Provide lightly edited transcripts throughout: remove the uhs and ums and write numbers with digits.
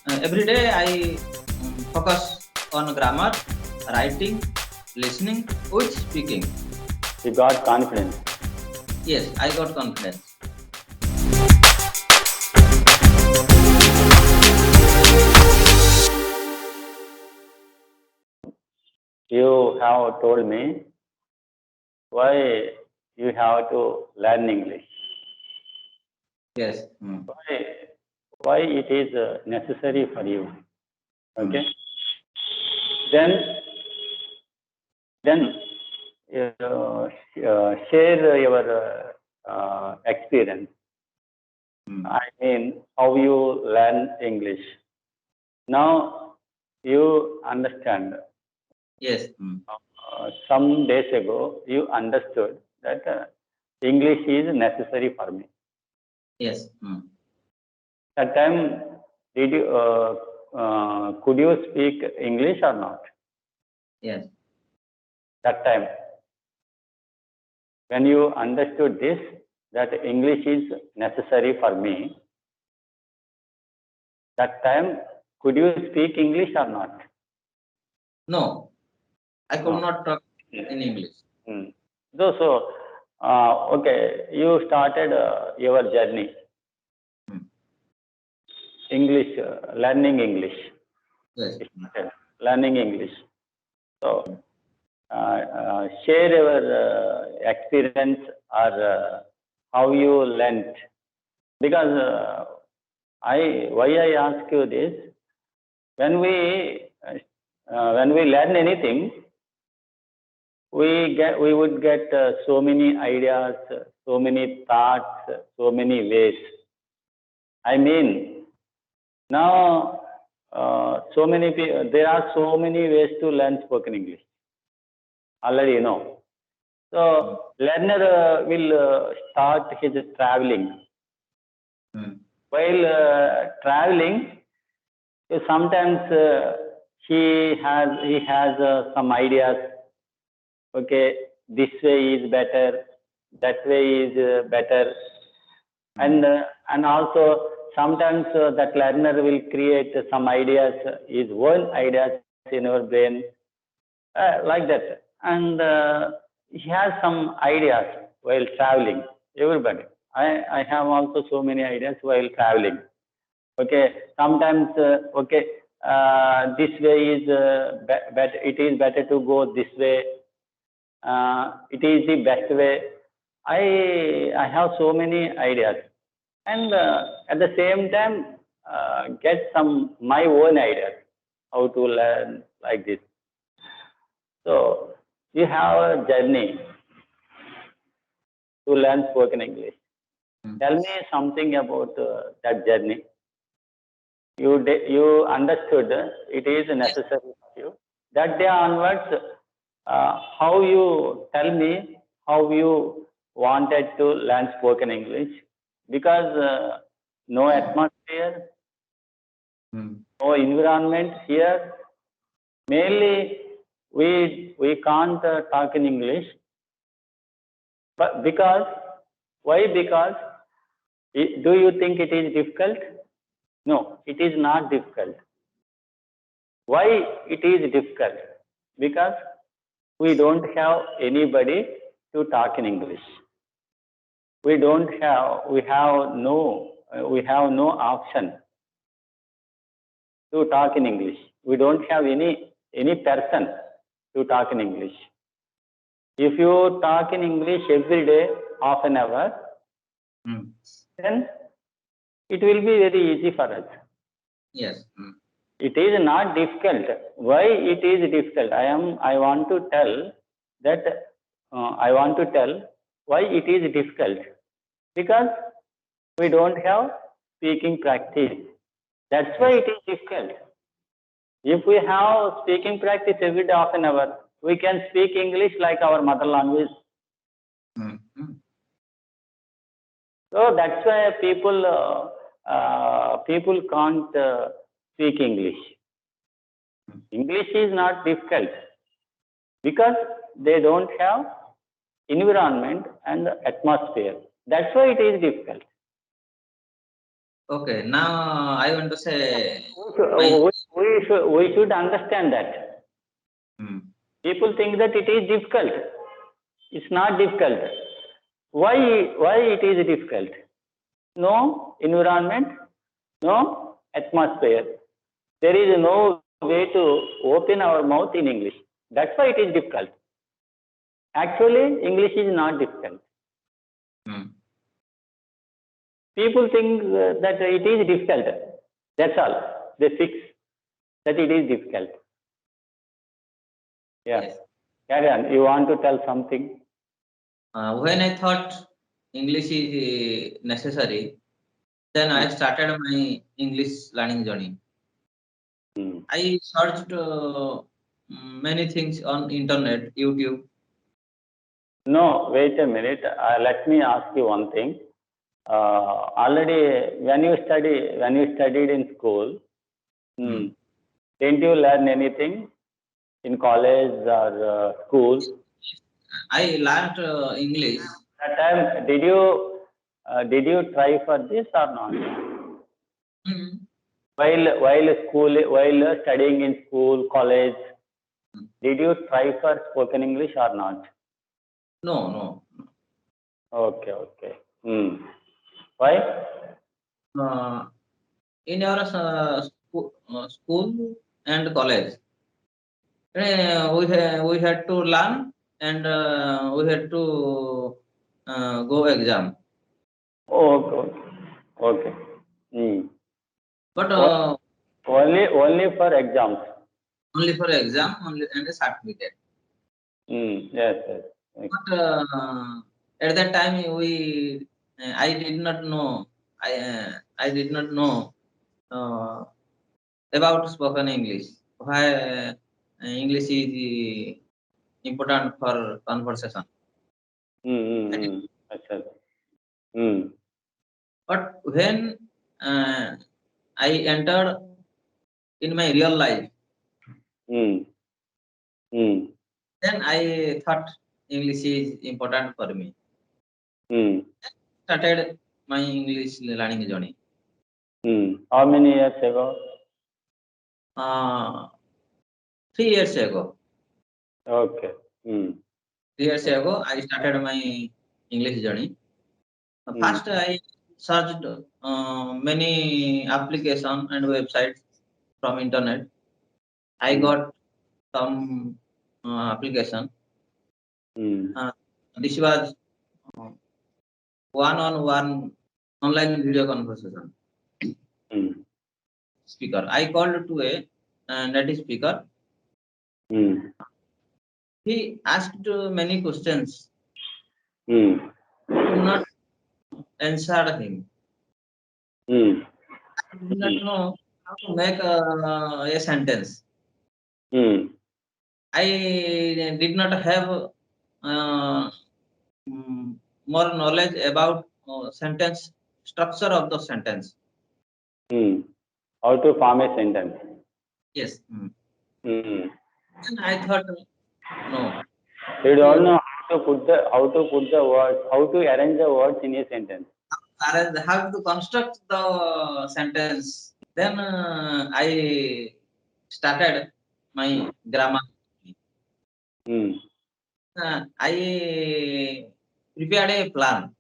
Every day I focus on grammar, writing, listening, with speaking. You got confidence. Yes, I got confidence. You have told me why you have to learn English. Yes. Why it is necessary for you. Mm. Okay. Then share your experience. Mm. I mean, how you learn English. Now you understand. Yes. Some days ago, you understood that English is necessary for me. Yes. That time, did you could you speak English or not? Yes. That time, when you understood this, that English is necessary for me, that time, could you speak English or not? No, I could No. not talk in English. Hmm. Okay, you started your journey, Mm. English, learning English. Yes. Learning English. So, share your experience or how you learnt. Because why I ask you this, when we learn anything, we would get so many ideas, so many thoughts, so many ways. I mean, now there are so many ways to learn spoken English. Already you know. So learner will start his traveling. While traveling, sometimes he has some ideas. Okay, this way is better, that way is better, and also sometimes that learner will create some ideas, his own ideas in your brain, like that. And he has some ideas while traveling. Everybody. I have also so many ideas while traveling. Okay. Sometimes, okay, this way is better. It is better to go this way. It is the best way. I have so many ideas, and at the same time, get some my own ideas how to learn like this. So you have a journey to learn spoken English. Tell me something about that journey. You understood it is necessary for you. That day onwards, how you tell me how you wanted to learn spoken English, because no atmosphere, no environment here. Mainly, we can't talk in English. But because, why? Because, do you think it is difficult? No, it is not difficult. Why it is difficult? Because we don't have anybody to talk in English. We have no option to talk in English. We don't have any person to talk in English. If you talk in English every day, half an hour, then it will be very easy for us. Yes. It is not difficult. Why it is difficult? I want to tell that I want to tell why it is difficult. Because we don't have speaking practice. That's why it is difficult. If we have speaking practice every day half an hour, we can speak English like our mother language. So that's why people can't speak English. English is not difficult because they don't have environment and atmosphere. That's why it is difficult. Okay, now I want to say my. We should understand that. Hmm. People think that it is difficult. It's not difficult. Why? Why it is difficult? No environment, no atmosphere. There is no way to open our mouth in English. That's why it is difficult. Actually, English is not difficult. Hmm. People think that it is difficult. That's all. They fix that it is difficult. Yeah. Yes. Carry on. You want to tell something? When I thought English is necessary, then I started my English learning journey. I searched many things on internet, YouTube. No, wait a minute. Let me ask you one thing. Already, when you studied in school, didn't you learn anything in college or school? I learned English. That time, did you try for this or not? While studying in school, college, did you try for spoken English or not? No, no. Okay, okay. Why? In your school and college, we had to learn and we had to go exam. Okay, okay. But Only for exams. only for exam, only and a certificate. Yes, yes. But at that time, I did not know. I did not know about spoken English. Why English is important for conversation. But when I entered in my real life, then I thought English is important for me. Started my English learning journey. How many years ago? 3 years ago. Okay. 3 years ago, I started my English journey. First, I searched many applications and websites from internet. I got some application. This was one-on-one online video conversation. Speaker. I called to a native speaker. He asked many questions. I could not answer him. I did not know how to make a sentence. I did not have more knowledge about sentence structure of the sentence. How to form a sentence? Yes. And I thought, no. You don't know how to put the words, how to arrange the words in a sentence. How to construct the sentence. Then I started my grammar. I prepared a plan.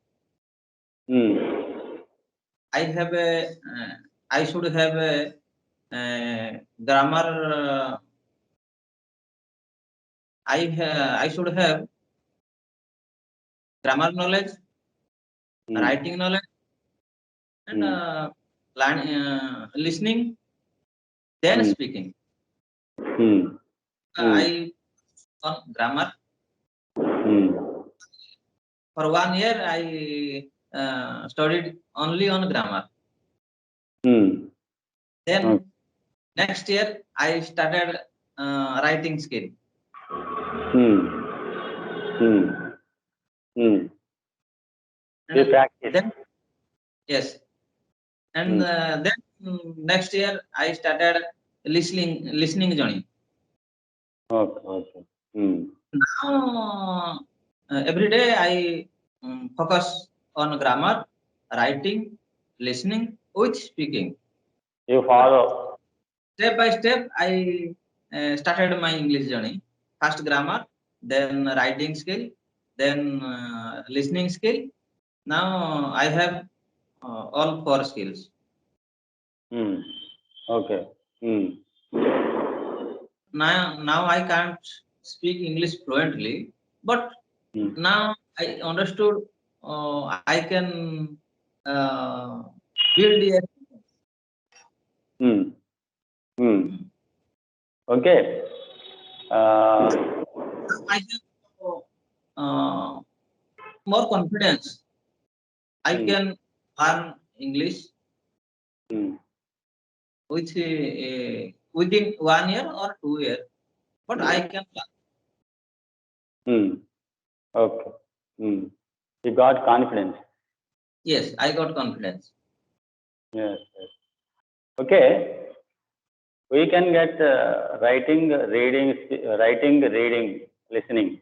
I should have a grammar. I should have grammar knowledge, writing knowledge, and listening, then speaking. I on grammar. For 1 year, I studied only on grammar. Then next year, I started writing skill. Then, yes. And then next year, I started listening journey. Okay. Now, every day I focus on grammar, writing, listening, with speaking. You follow. Step by step, I started my English journey. First grammar, then writing skill, then listening skill. Now I have all four skills. Hmm. Okay. Hmm. Now I can't speak English fluently, but Hmm. now I understood I can uh, build a. Hmm. Hmm. Okay. I have more confidence. I Hmm. can learn English Hmm. within 1 year or 2 year, but I can learn. Hmm. Okay. Hmm. You got confidence. Yes, I got confidence. Yes. Yes. Okay. We can get writing, reading, listening.